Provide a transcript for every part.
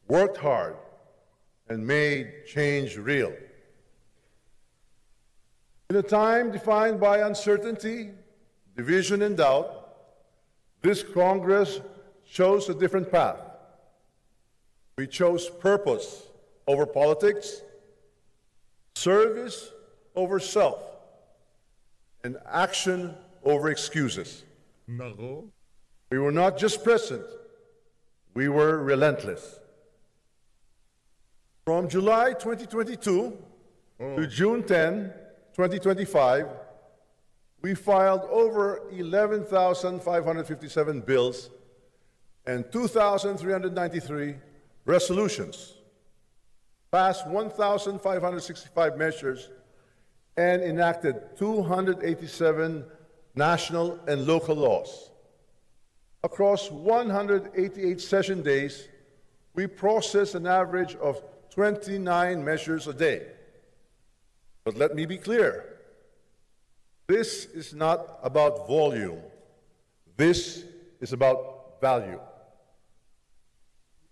worked hard, and made change real. In a time defined by uncertainty, division, and doubt, this Congress chose a different path. We chose purpose over politics, service over self, and action over excuses. Nako. We were not just present, we were relentless. From July 2022 to June 10, 2025, we filed over 11,557 bills and 2,393 resolutions, passed 1,565 measures, and enacted 287 national and local laws. Across 188 session days, we processed an average of 29 measures a day. But let me be clear, this is not about volume. This is about value.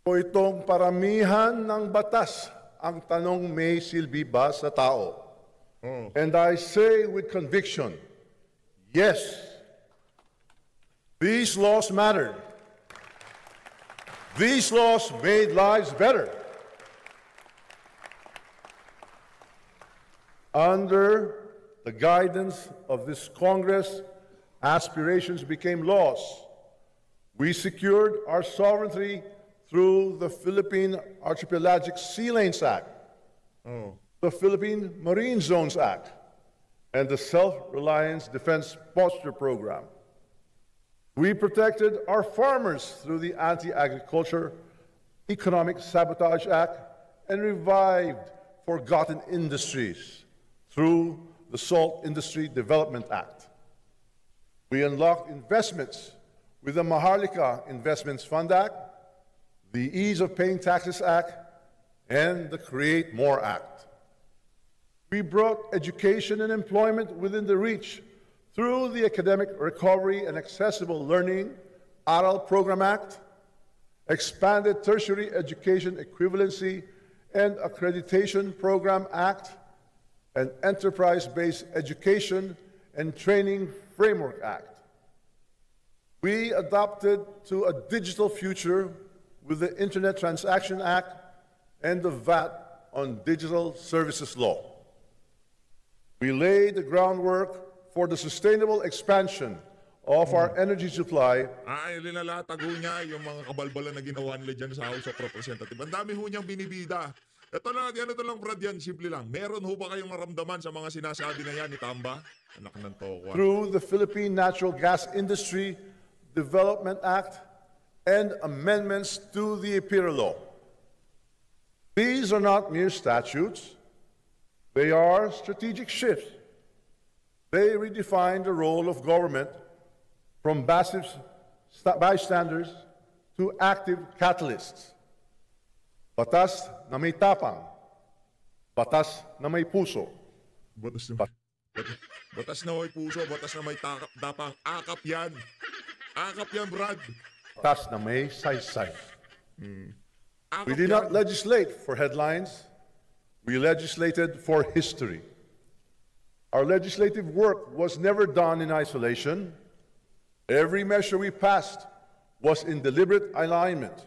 O itong paramihan ng batas, ang tanong may silbi ba sa tao? And I say with conviction, yes, these laws mattered. These laws made lives better. Under the guidance of this Congress, aspirations became laws. We secured our sovereignty through the Philippine Archipelagic Sea Lanes Act, the Philippine Marine Zones Act, and the Self-Reliance Defense Posture Program. We protected our farmers through the Anti-Agriculture Economic Sabotage Act and revived forgotten industries through the Salt Industry Development Act. We unlocked investments with the Maharlika Investments Fund Act, the Ease of Paying Taxes Act, and the Create More Act. We brought education and employment within the reach through the Academic Recovery and Accessible Learning Aral Program Act, expanded Tertiary Education Equivalency and Accreditation Program Act, and Enterprise-Based Education and Training Framework Act. We adopted to a digital future with the Internet Transaction Act and the VAT on Digital Services Law. We laid the groundwork for the sustainable expansion of our energy supply. Ay, linalatago niya yung mga kabalbalan na ginawa nila dyan sa House of Representatives. Ang dami ho niyang binibida. Ito lang, Brad, yan, simple lang. Meron ho ba kayong maramdaman sa mga sinasabi na yan ni Tamba? Anak ng tokwa. Through the Philippine Natural Gas Industry Development Act and amendments to the EPIRA law. These are not mere statutes. They are strategic shifts. They redefine the role of government from passive bystanders to active catalysts. Batas na may tapang, batas na may puso. Batas na may puso, batas na may tapang. Akap yan. Akap yan, Brad. Batas na may saysay. Akap We did yan. not legislate for headlines. We legislated for history. Our legislative work was never done in isolation. Every measure we passed was in deliberate alignment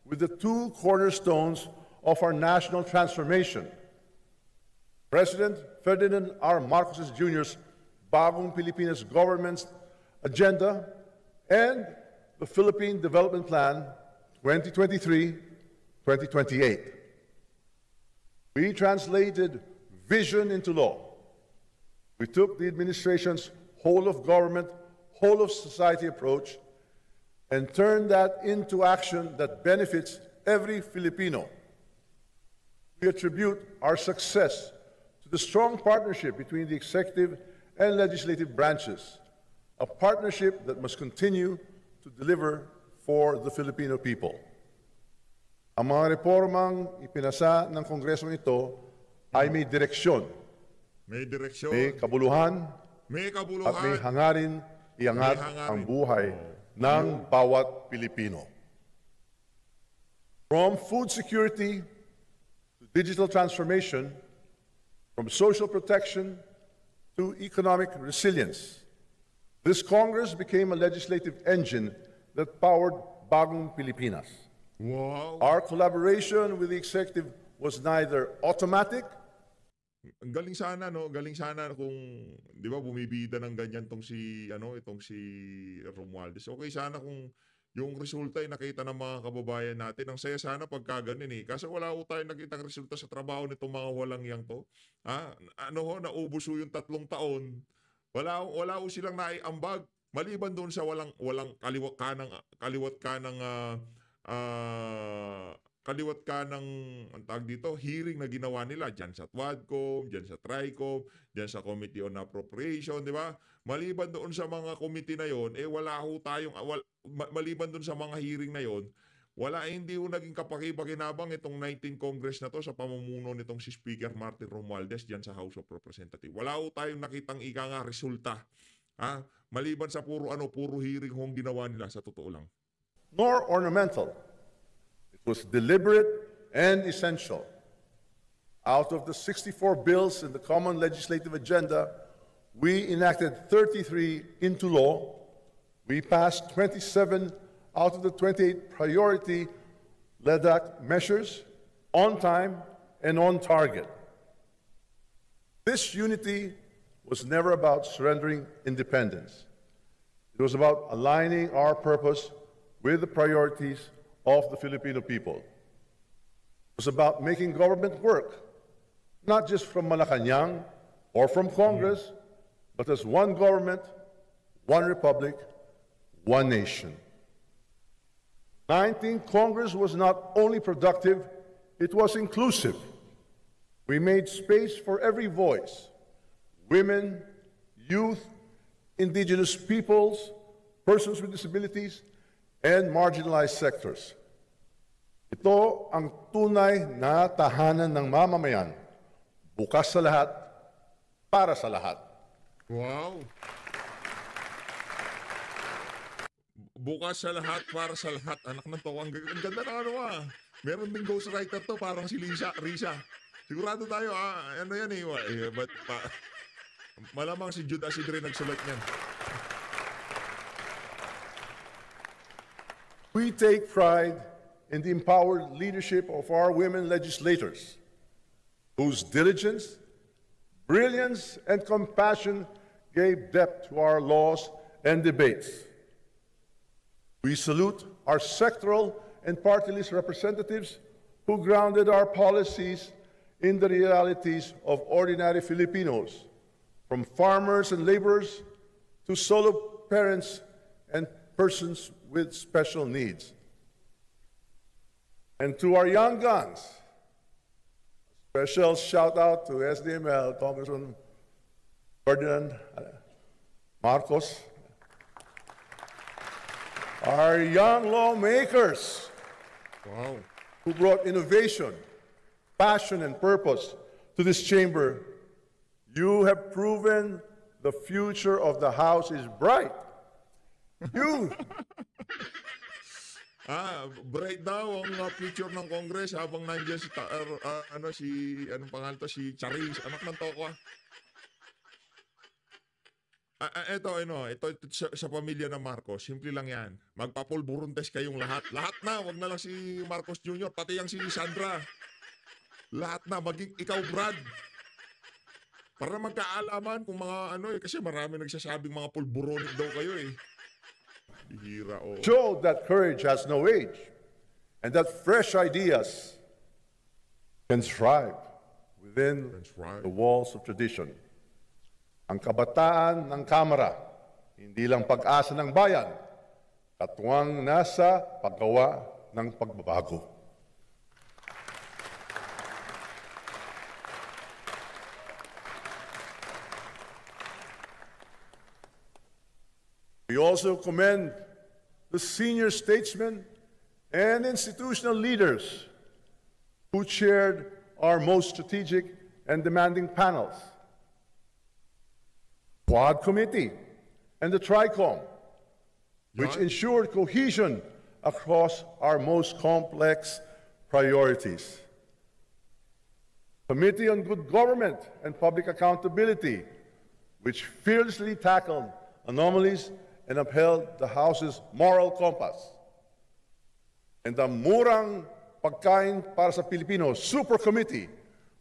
with the two cornerstones of our national transformation. President Ferdinand R. Marcos Jr.'s Bagong Pilipinas government's agenda and the Philippine Development Plan 2023-2028. We translated vision into law. We took the administration's whole of government, whole of society approach and turned that into action that benefits every Filipino. We attribute our success to the strong partnership between the executive and legislative branches, a partnership that must continue to deliver for the Filipino people. Ang mga reformang ipinasa ng Kongresong ito ay may direksyon, May direksyon. may kabuluhan, May at kabuluhan. may hangarin iangat May hangarin. ang buhay ng bawat Pilipino. From food security to digital transformation, from social protection to economic resilience, this Congress became a legislative engine that powered Bagong Pilipinas. Wow. Our collaboration with the executive was neither automatic. Ang galing sana, no? Galing sana kung, di ba, bumibida ng ganyan itong si Romualdez. Okay sana kung yung resulta ay nakita ng mga kababayan natin. Ang saya sana pagka ganun eh. Kasi wala ko tayong nakitang resulta sa trabaho nitong mga walang yang to. Naubos yung 3 taon. Wala ko silang naiambag. Maliban doon sa walang kaliwat ka ng ang tawag dito, hearing na ginawa nila dyan sa TWADCOM, dyan sa TRICOM, dyan sa Committee on Appropriation, di ba? Maliban doon sa mga committee na yon, maliban doon sa mga hearing na yon, hindi ho naging kapakipakinabang itong 19 Congress na to sa pamumuno nitong si Speaker Martin Romualdez dyan sa House of Representatives. Wala ho tayong nakitang resulta. Maliban sa puro hearing hong ginawa nila sa totoo lang. Nor ornamental. It was deliberate and essential. Out of the 64 bills in the common legislative agenda, we enacted 33 into law. We passed 27 out of the 28 priority LEDAC measures on time and on target. This unity was never about surrendering independence. It was about aligning our purpose with the priorities of the Filipino people. It was about making government work, not just from Malacanang or from Congress, but as one government, one republic, one nation. 19th Congress was not only productive, it was inclusive. We made space for every voice: women, youth, indigenous peoples, persons with disabilities, and marginalized sectors. Ito ang tunay na tahanan ng mamamayan, bukas sa lahat, para sa lahat. Wow! Bukas sa lahat, para sa lahat. Anak ng to, ang ganda na Meron ding ghostwriter to, parang si Risa. Sigurado tayo, yan eh. Malamang si Jude Asidre nagsulat niyan. We take pride in the empowered leadership of our women legislators, whose diligence, brilliance, and compassion gave depth to our laws and debates. We salute our sectoral and party list representatives who grounded our policies in the realities of ordinary Filipinos, from farmers and laborers to solo parents and persons with special needs. And to our young guns, a special shout out to SDML, Congressman Ferdinand Marcos, our young lawmakers, wow, who brought innovation, passion, and purpose to this chamber. You have proven the future of the House is bright. Bright daw ang future ng Congress habang nandiyan si Charis, anak ng toko. Ito sa pamilya ng Marcos, simple lang yan. Magpapulburuntes kayong lahat. Lahat na, wag na lang si Marcos Jr., pati yang si Sandra. Lahat na, maging ikaw, Brad. Para magkaalaman kung mga kasi marami nagsasabing mga pulburonik daw kayo eh. Hira, oh. Show that courage has no age and that fresh ideas can thrive within the walls of tradition. Ang kabataan ng Kamara, hindi lang pag-asa ng bayan, katuwang nasa paggawa ng pagbabago. We also commend the senior statesmen and institutional leaders who chaired our most strategic and demanding panels. Quad Committee and the TRICOM, which ensured cohesion across our most complex priorities. Committee on Good Government and Public Accountability, which fearlessly tackled anomalies and upheld the House's moral compass. And the Murang Pagkain para sa Pilipino Super Committee,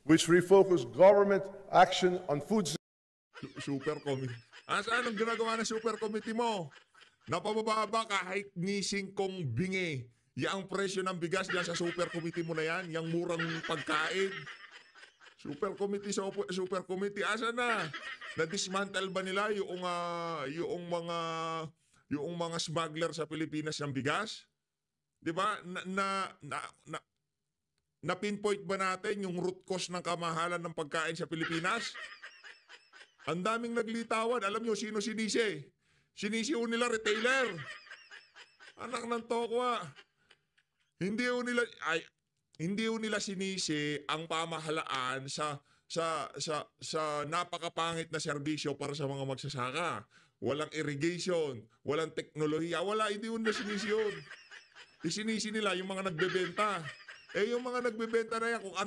which refocused government action on food. Super committee. Saan ang ginagawa ng super committee mo? Napababa kahit ni singkong bingi. Yang presyo ng bigas diyan sa super committee mo na yan, yang murang pagkain. Super committee, asa na? Na-dismantle ba nila yung mga smuggler sa Pilipinas ng bigas? 'Di ba? Na pinpoint ba natin yung root cause ng kamahalan ng pagkain sa Pilipinas? Ang daming naglitawan. Alam nyo, sino sinisi? Sinisi nila retailer. Anak ng tokwa. Hindi nila sinisi ang pamahalaan sa napakapangit na serbisyo para sa mga magsasaka. Walang irrigation, walang teknolohiya, hindi nila sinisi yun. Isinisi nila yung mga nagbebenta. Yung mga nagbebenta na yan, kung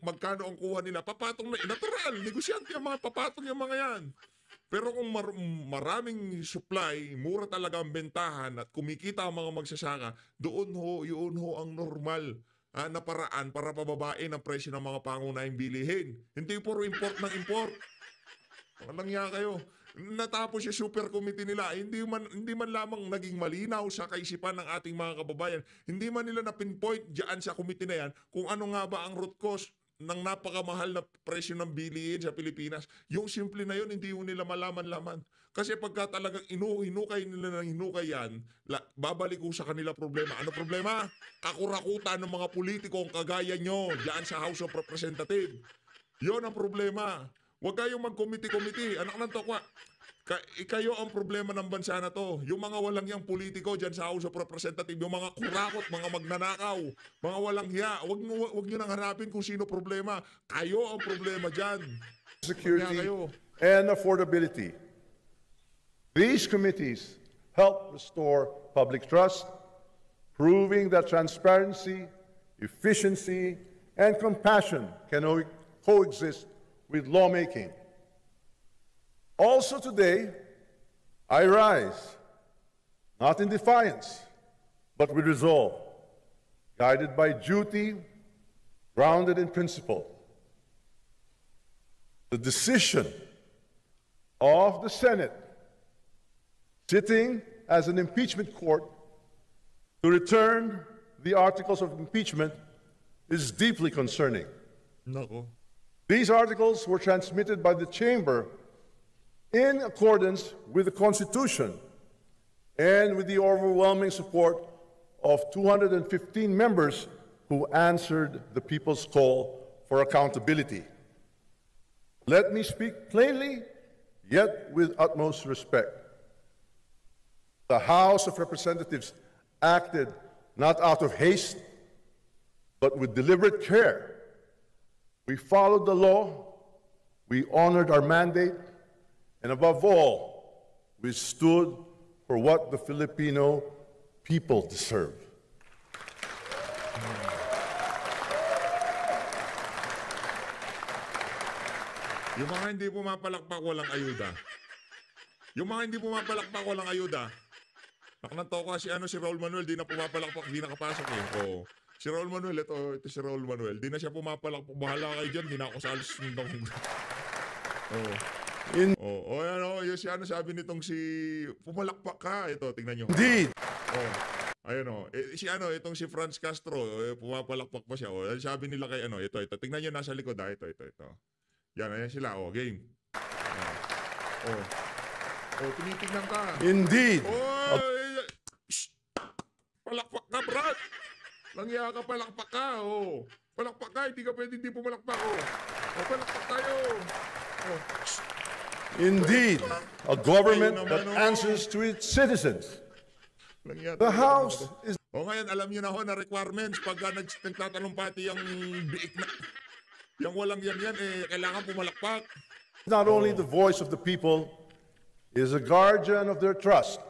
magkano ang kuha nila, papatong na, natural, negosyante yung mga papatong yung mga yan. Pero kung maraming supply, mura talaga ang bentahan at kumikita ang mga magsasaka, yun ho ang normal na paraan para pababain ang presyo ng mga pangunahing bilihin. Hindi puro import ng import. Walang nga kayo. Natapos yung super committee nila, hindi man lamang naging malinaw sa kaisipan ng ating mga kababayan. Hindi man nila na-pinpoint diyan sa committee na yan kung ano nga ba ang root cause ng napakamahal na presyo ng bilihin sa Pilipinas. Yung simple na yun, hindi nila malaman-laman. Kasi pagka talagang hinukay nila ng hinukay yan, babalik ko sa kanila problema. Ano problema? Kakurakutan ng mga politiko ang kagaya nyo diyan sa House of Representatives. Yun ang problema. Huwag kayong mag-committee. Anak ng tokwa. Kayo ang problema ng bansa na to. Yung mga walang yang politiko dyan sa House of Representatives, yung mga kurakot, mga magnanakaw, mga walang hiya, huwag nyo nang harapin kung sino problema. Kayo ang problema dyan. Security and affordability. These committees help restore public trust, proving that transparency, efficiency, and compassion can coexist with lawmaking. Also today, I rise, not in defiance, but with resolve, guided by duty, grounded in principle. The decision of the Senate, sitting as an impeachment court, to return the articles of impeachment is deeply concerning. Nako. These articles were transmitted by the Chamber in accordance with the Constitution and with the overwhelming support of 215 members who answered the people's call for accountability. Let me speak plainly, yet with utmost respect. The House of Representatives acted not out of haste, but with deliberate care. We followed the law, we honored our mandate, and above all, we stood for what the Filipino people deserve. Yung mga hindi pumapalakpak, walang ayuda. Yung mga hindi pumapalakpak, walang ayuda. Naknanto ko si Raul Manuel, di na pumapalakpak, di nakapasok eh. Oo. Si Raul Manuel, ito si Raul Manuel. Di na siya pumapalakpak. Bahala kayo dyan, di na ako sa alis ng yung sabi nitong si pumalakpak ka. Ito, tingnan nyo. Indeed. Itong si Franz Castro, pumapalakpak pa siya. Sabi nila kay ito. Tingnan nyo nasa likod, ito. Yan, ayan sila, game. Tinitingnan ka. Indeed. Palakpak ka, Brad. Langya ka, palakpak ka, Palakpak ka, hindi ka pwede hindi pumalakpak, palakpak tayo. Indeed, a government that answers to its citizens. The House is ngayon, alam nyo na na requirements pagka nagtatanong pati yung biik na, yung walang yan, kailangan pumalakpak. not only the voice of the people, it is a guardian of their trust.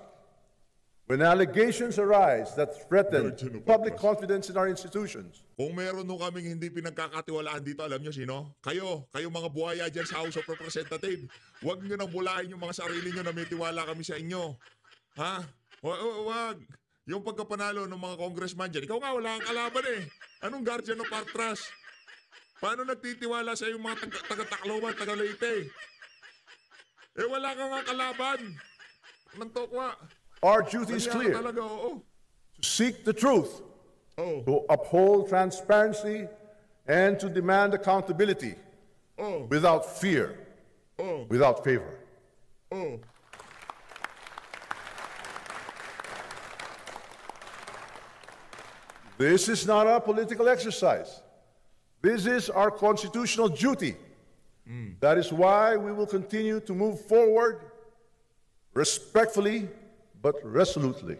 when allegations arise that threaten Virgin of public Patras. confidence in our institutions, Kung meron nung kaming hindi pinagkakatiwalaan dito, alam nyo sino? Kayo mga buhaya dyan sa House of Representatives. Huwag nyo nang bulahin yung mga sarili nyo na may tiwala kami sa inyo. Ha? Wag. Yung pagkapanalo ng mga congressman dyan, ikaw nga wala kang kalaban eh. Anong guardian of Patras? Paano nagtitiwala sa yung mga taga-Tacloban, taga-Leyte? Eh wala kang nga kalaban. Nang tokwa. our duty is Kanya clear: talaga, oo. to seek the truth, Oh, to uphold transparency, and to demand accountability oh, without fear, oh, without favor. oh. This is not a political exercise. This is our constitutional duty. That is why we will continue to move forward respectfully but resolutely.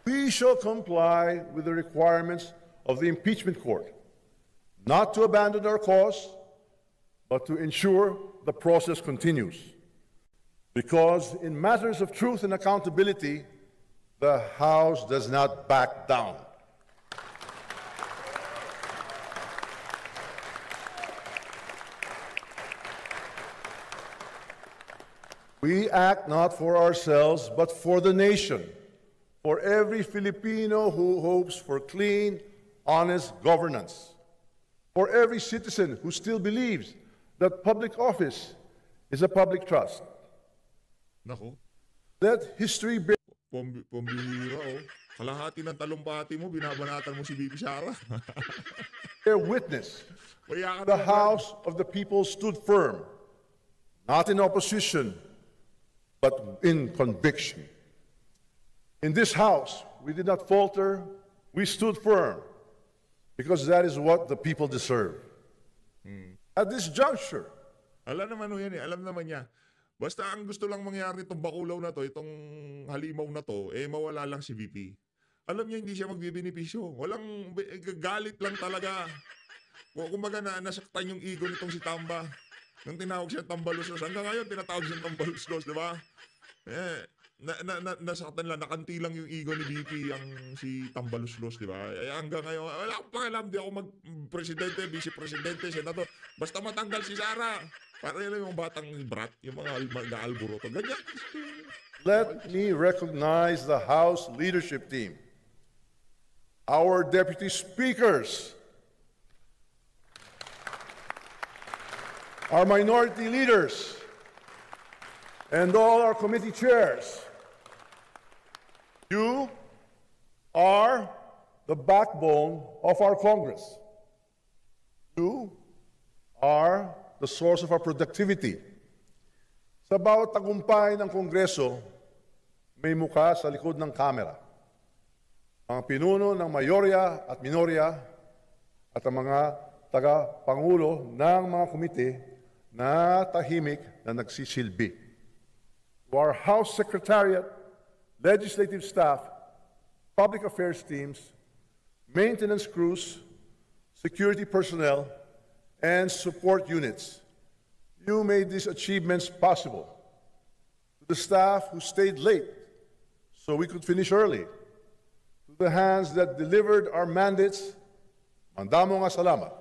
We shall comply with the requirements of the impeachment court, not to abandon our cause, but to ensure the process continues. Because in matters of truth and accountability, the House does not back down. We act not for ourselves, but for the nation, for every Filipino who hopes for clean, honest governance, for every citizen who still believes that public office is a public trust. Nako, Let history bear pambihira oh. Kalahati ng talumpati mo, binabanatan mo si Bibi Sara. witness. Kaya ka The naman. House of the people stood firm, not in opposition, but in conviction. In this House, we did not falter, we stood firm, because that is what the people deserve. At this juncture, Alam naman ho yan eh, alam naman niya. Basta ang gusto lang mangyari itong bakulaw na to, itong halimaw na to, eh mawala lang si VP. Alam niya hindi siya magbibenepisyo. Walang galit lang talaga. Kumbaga nasaktan yung ego nitong si Tamba. Nung tinawag siya Tambaluslos. Hanggang ngayon tinatawag siya Tambaluslos, di ba? Nasaktan lang, nakanti lang yung ego ni VP ang si Tambaluslos, di ba? Hanggang ngayon, wala akong pakialam, di ako mag-presidente, vice-presidente, senador. Basta matanggal si Sara. Para yun yung batang brat, yung mga nag-aalburoto. Ganyan. let me recognize the House leadership team, our deputy speakers, our minority leaders, and all our committee chairs. You are the backbone of our Congress. You are the source of our productivity. Sa bawat tagumpay ng Kongreso, may mukha sa likod ng kamera. Ang pinuno ng mayorya at minorya at ang mga taga-pangulo ng mga komite na tahimik na nagsisilbi. To our House Secretariat, legislative staff, public affairs teams, maintenance crews, security personnel, and support units, you made these achievements possible. To the staff who stayed late so we could finish early, to the hands that delivered our mandates, mandamo nga salamat.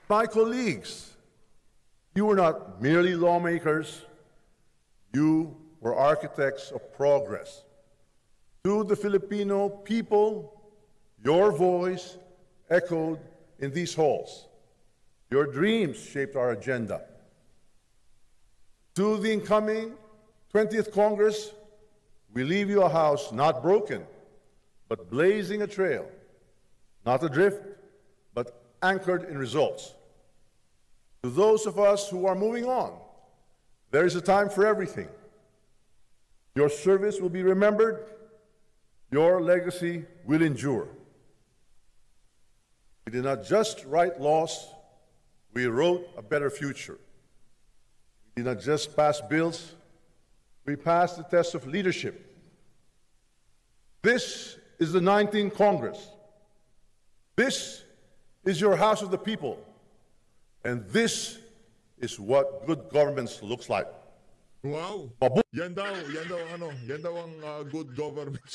My colleagues, you were not merely lawmakers, you were architects of progress. To the Filipino people, your voice echoed in these halls. Your dreams shaped our agenda. To the incoming 20th Congress, we leave you a house not broken, but blazing a trail, not adrift, but anchored in results. To those of us who are moving on, there is a time for everything. Your service will be remembered. Your legacy will endure. We did not just write laws, we wrote a better future. We did not just pass bills, we passed the test of leadership. This is the 19th Congress. This is your House of the People. And this is what good governance looks like. Wow. Yan daw ang good governance.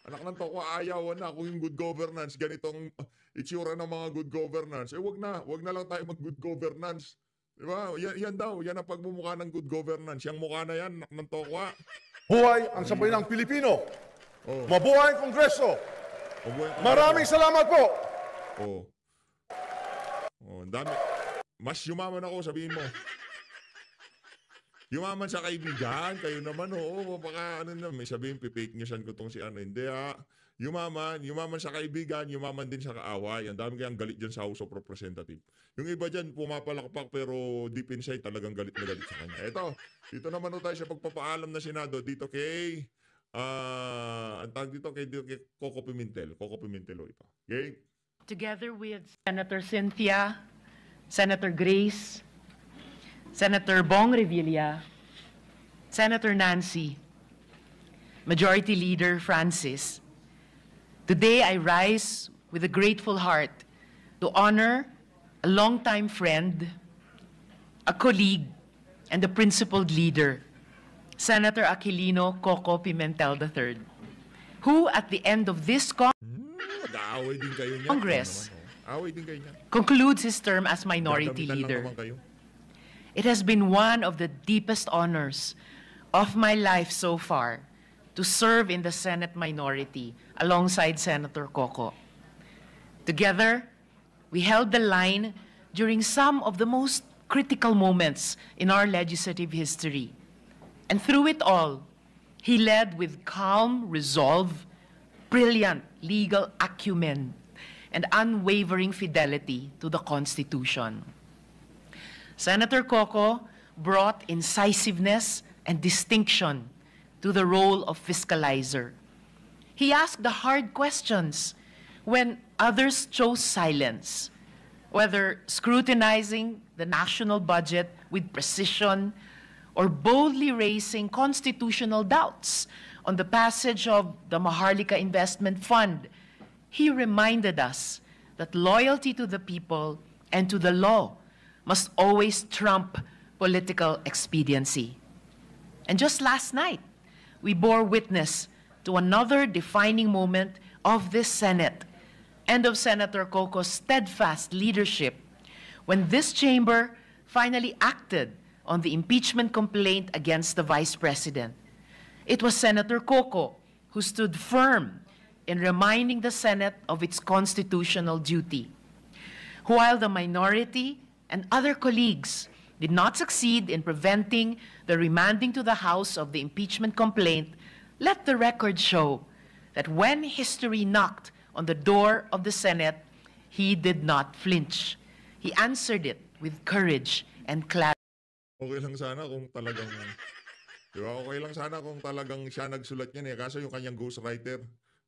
Anak ng toko, ayawan na kung yung good governance, ganitong itsura ng mga good governance. Wag na lang tayo mag-good governance. Diba? Yan ang pagmumukha ng good governance. Yung mukha na yan, anak ng toko. Buhay ang sambayanang Pilipino. Oh. Mabuhay ang Kongreso. Maraming salamat po. Ang dami. Mas yumaman ako, sabihin mo. Yumaman sa kaibigan, kayo naman, baka may sabihin, pipake newsan ko tong si hindi yumaman sa kaibigan, yumaman din sa kaaway. Ang dami kayang galit dyan sa House of Representatives. Yung iba dyan, pumapalakpak, pero deep inside, talagang galit na galit sa kanya. Dito naman tayo sa pagpapaalam na Senado, dito kay, ang tawag dito kay Coco Pimentel. Coco Pimentel, ito. Okay? Together with Senator Cynthia, Senator Grace, Senator Bong Revilla, Senator Nancy, Majority Leader Francis, today I rise with a grateful heart to honor a longtime friend, a colleague, and a principled leader, Senator Aquilino Coco Pimentel III, who at the end of this Mag-aaway din kayo niyan. Congress Away din kayo niyan. concludes his term as minority Gagamitan lang leader. naman kayo. It has been one of the deepest honors of my life so far to serve in the Senate minority alongside Senator Coco. Together, we held the line during some of the most critical moments in our legislative history. And through it all, he led with calm resolve, brilliant legal acumen, and unwavering fidelity to the Constitution. Senator Coco brought incisiveness and distinction to the role of fiscalizer. He asked the hard questions when others chose silence, whether scrutinizing the national budget with precision or boldly raising constitutional doubts on the passage of the Maharlika Investment Fund. He reminded us that loyalty to the people and to the law must always trump political expediency. And just last night, we bore witness to another defining moment of this Senate and of Senator Coco's steadfast leadership when this chamber finally acted on the impeachment complaint against the Vice President. It was Senator Coco who stood firm in reminding the Senate of its constitutional duty. While the minority and other colleagues did not succeed in preventing the remanding to the House of the impeachment complaint, let the record show that when history knocked on the door of the Senate, he did not flinch. He answered it with courage and clarity. Okay lang sana kung talagang, di ba? Okay lang sana kung talagang siya nagsulat yan Kaso yung kanyang ghostwriter,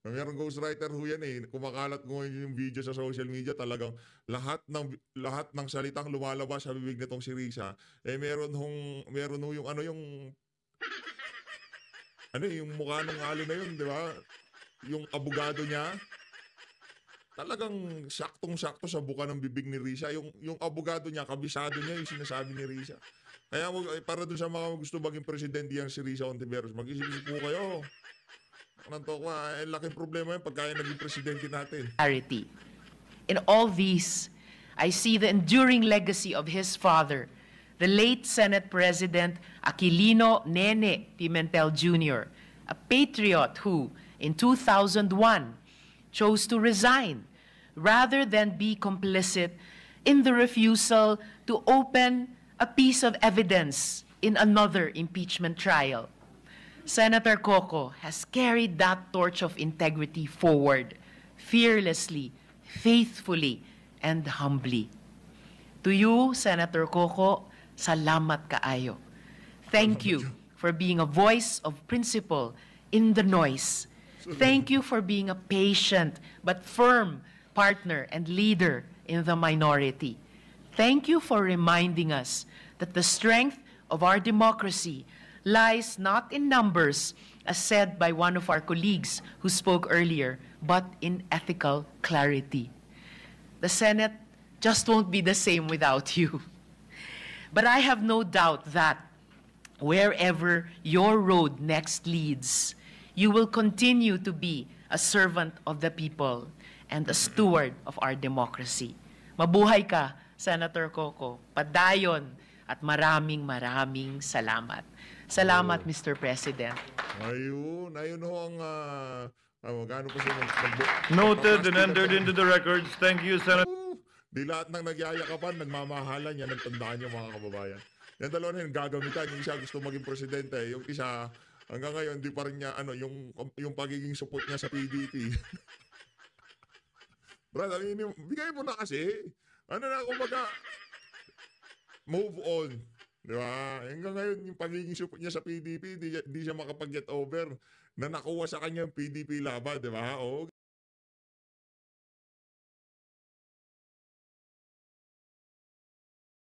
mayroong ghostwriter ho yan kumakalat ko yung video sa social media, talagang lahat ng salitang lumalabas sa bibig nitong si Risa, meron ho yung yung mukha ng alo na yun, di ba? Yung abogado niya, talagang saktong-sakto sa buka ng bibig ni Risa. Yung abogado niya, kabisado niya yung sinasabi ni Risa. Kaya para dun sa mga gusto maging presidente yan si Risa Ontiveros, mag-isip-isip po kayo. Laking problema yun pagka naging presidente natin. In all these, I see the enduring legacy of his father, the late Senate President Aquilino Nene Pimentel Jr., a patriot who, in 2001, chose to resign rather than be complicit in the refusal to open a piece of evidence in another impeachment trial. Senator Coco has carried that torch of integrity forward, fearlessly, faithfully, and humbly. To you, Senator Coco, salamat kaayo. Thank you for being a voice of principle in the noise. Thank you for being a patient but firm partner and leader in the minority. Thank you for reminding us that the strength of our democracy lies not in numbers, as said by one of our colleagues who spoke earlier, but in ethical clarity. The Senate just won't be the same without you. But I have no doubt that wherever your road next leads, you will continue to be a servant of the people and a steward of our democracy. Mabuhay ka, Senator Coco. Padayon at maraming salamat. Salamat, Mr. President. Ayun ho ang... magkano pa siya Noted and entered into the records. Thank you, Senator. Di lahat ng nagyayakapan, nagmamahalan yan, nagtandaan yung mga kababayan. Yung dalawa na yun, gagamitan. Yung isa gusto maging presidente. Yung isa, hanggang ngayon, di pa rin niya, yung pagiging support niya sa PDP. Brad, bigay mo na kasi. Kumbaga, move on. Di ba? Hanggang ngayon, yung pagiging support niya sa PDP, di siya makapag-get over na nakuha sa kanya yung PDP laban, di ba? O,